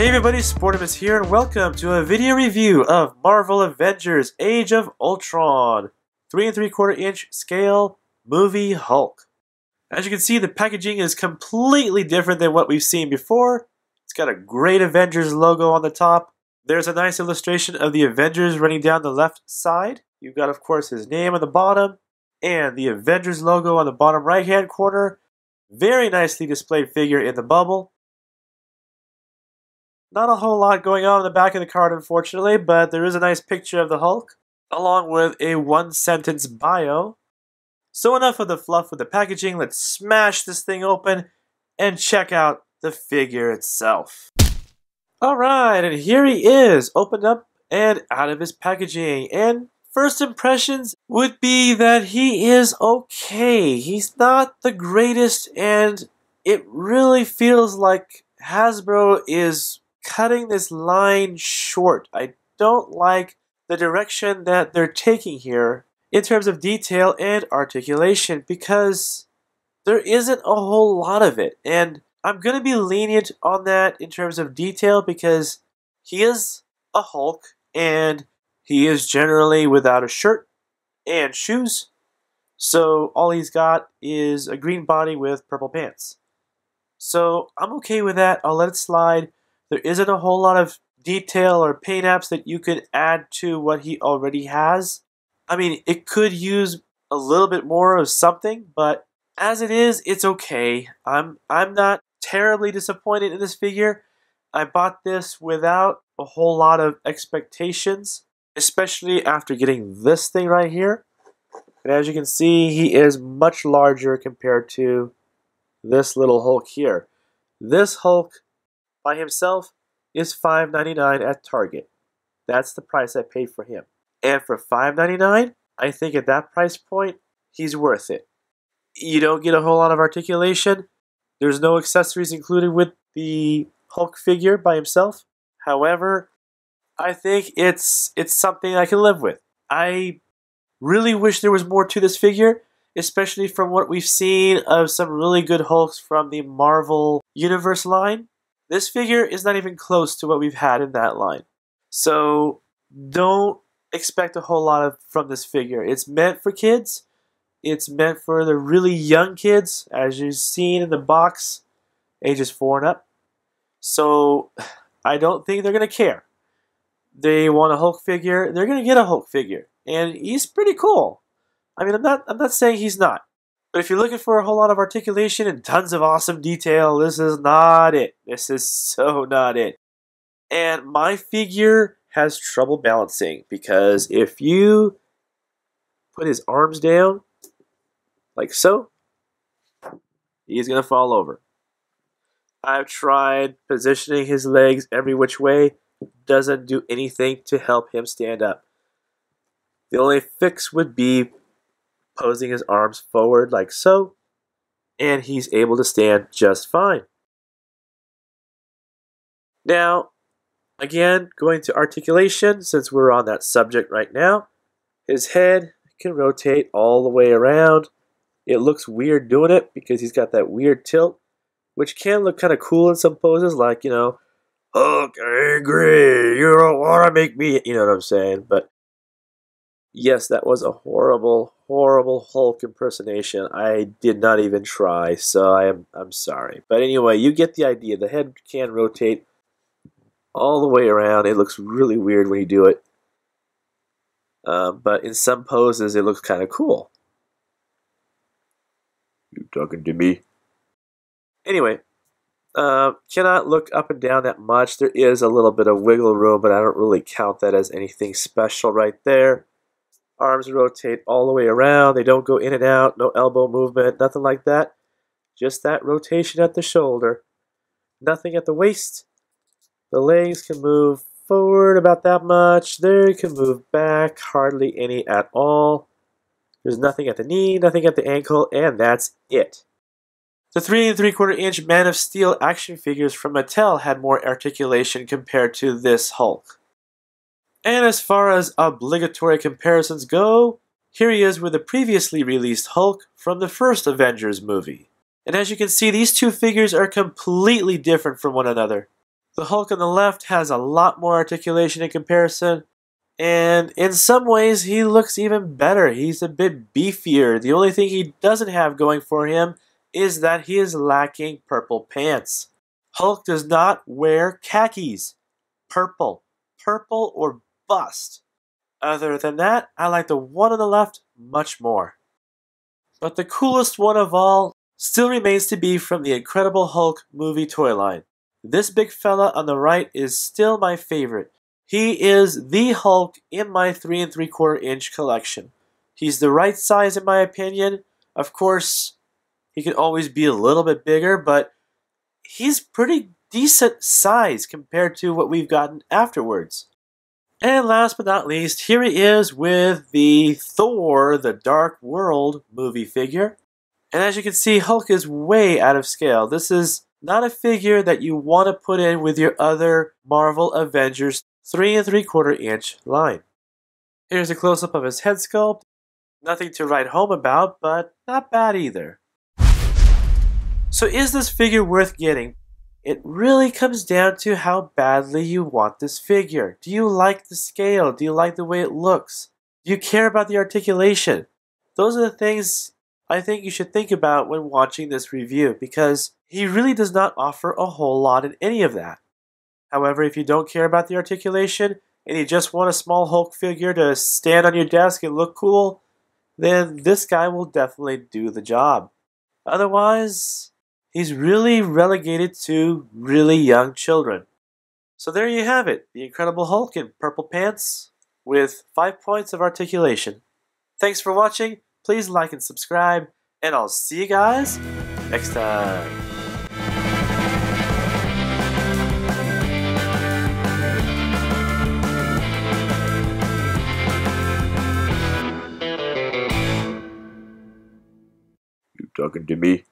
Hey everybody, Sportimus here, and welcome to a video review of Marvel Avengers Age of Ultron 3 3/4 inch scale movie Hulk. As you can see, the packaging is completely different than what we've seen before. It's got a great Avengers logo on the top. There's a nice illustration of the Avengers running down the left side. You've got, of course, his name on the bottom and the Avengers logo on the bottom right hand corner. Very nicely displayed figure in the bubble. Not a whole lot going on in the back of the card, unfortunately, but there is a nice picture of the Hulk, along with a one-sentence bio. So enough of the fluff with the packaging, let's smash this thing open and check out the figure itself. Alright, and here he is, opened up and out of his packaging. And first impressions would be that he is okay. He's not the greatest, and it really feels like Hasbro is cutting this line short. I don't like the direction that they're taking here in terms of detail and articulation because there isn't a whole lot of it. And I'm going to be lenient on that in terms of detail because he is a Hulk and he is generally without a shirt and shoes. So all he's got is a green body with purple pants. So I'm okay with that. I'll let it slide. There isn't a whole lot of detail or paint apps that you could add to what he already has. I mean, it could use a little bit more of something, but as it is, it's okay. I'm not terribly disappointed in this figure. I bought this without a whole lot of expectations, especially after getting this thing right here. And as you can see, he is much larger compared to this little Hulk here. This Hulk by himself is $5.99 at Target. That's the price I paid for him. And for $5.99, I think at that price point, he's worth it. You don't get a whole lot of articulation. There's no accessories included with the Hulk figure by himself. However, I think it's something I can live with. I really wish there was more to this figure, especially from what we've seen of some really good Hulks from the Marvel Universe line. This figure is not even close to what we've had in that line. So don't expect a whole lot from this figure. It's meant for kids. It's meant for the really young kids, as you've seen in the box, ages 4 and up. So I don't think they're going to care. They want a Hulk figure, they're going to get a Hulk figure. And he's pretty cool. I mean, I'm not saying he's not. But if you're looking for a whole lot of articulation and tons of awesome detail, this is not it. This is so not it. And my figure has trouble balancing because if you put his arms down, like so, he's going to fall over. I've tried positioning his legs every which way. Doesn't do anything to help him stand up. The only fix would be posing his arms forward like so, and he's able to stand just fine. Now, again, going to articulation, since we're on that subject right now, his head can rotate all the way around. It looks weird doing it because he's got that weird tilt, which can look kind of cool in some poses, like, you know, Hulk, angry, you don't want to make me, you know what I'm saying, but yes, that was a horrible, horrible Hulk impersonation. I did not even try, so I'm sorry. But anyway, you get the idea. The head can rotate all the way around. It looks really weird when you do it. But in some poses, it looks kind of cool. You talking to me? Anyway, cannot look up and down that much. There is a little bit of wiggle room, but I don't really count that as anything special right there. Arms rotate all the way around. They don't go in and out. No elbow movement. Nothing like that. Just that rotation at the shoulder. Nothing at the waist. The legs can move forward about that much. There, you can move back. Hardly any at all. There's nothing at the knee. Nothing at the ankle. And that's it. The 3 3/4 inch Man of Steel action figures from Mattel had more articulation compared to this Hulk. And as far as obligatory comparisons go, here he is with the previously released Hulk from the first Avengers movie. And as you can see, these two figures are completely different from one another. The Hulk on the left has a lot more articulation in comparison, and in some ways he looks even better. He's a bit beefier. The only thing he doesn't have going for him is that he is lacking purple pants. Hulk does not wear khakis. Purple. Purple or bust. Other than that, I like the one on the left much more. But the coolest one of all still remains to be from the Incredible Hulk movie toy line. This big fella on the right is still my favorite. He is the Hulk in my 3 3/4 inch collection. He's the right size in my opinion. Of course, he could always be a little bit bigger, but he's pretty decent size compared to what we've gotten afterwards. And last but not least, here he is with the Thor: The Dark World movie figure. And as you can see, Hulk is way out of scale. This is not a figure that you want to put in with your other Marvel Avengers 3 3/4 inch line. Here's a close-up of his head sculpt. Nothing to write home about, but not bad either. So is this figure worth getting? It really comes down to how badly you want this figure. Do you like the scale? Do you like the way it looks? Do you care about the articulation? Those are the things I think you should think about when watching this review, because he really does not offer a whole lot in any of that. However, if you don't care about the articulation and you just want a small Hulk figure to stand on your desk and look cool, then this guy will definitely do the job. Otherwise, he's really relegated to really young children. So there you have it, the Incredible Hulk in purple pants with 5 points of articulation. Thanks for watching. Please like and subscribe, and I'll see you guys next time. You talking to me?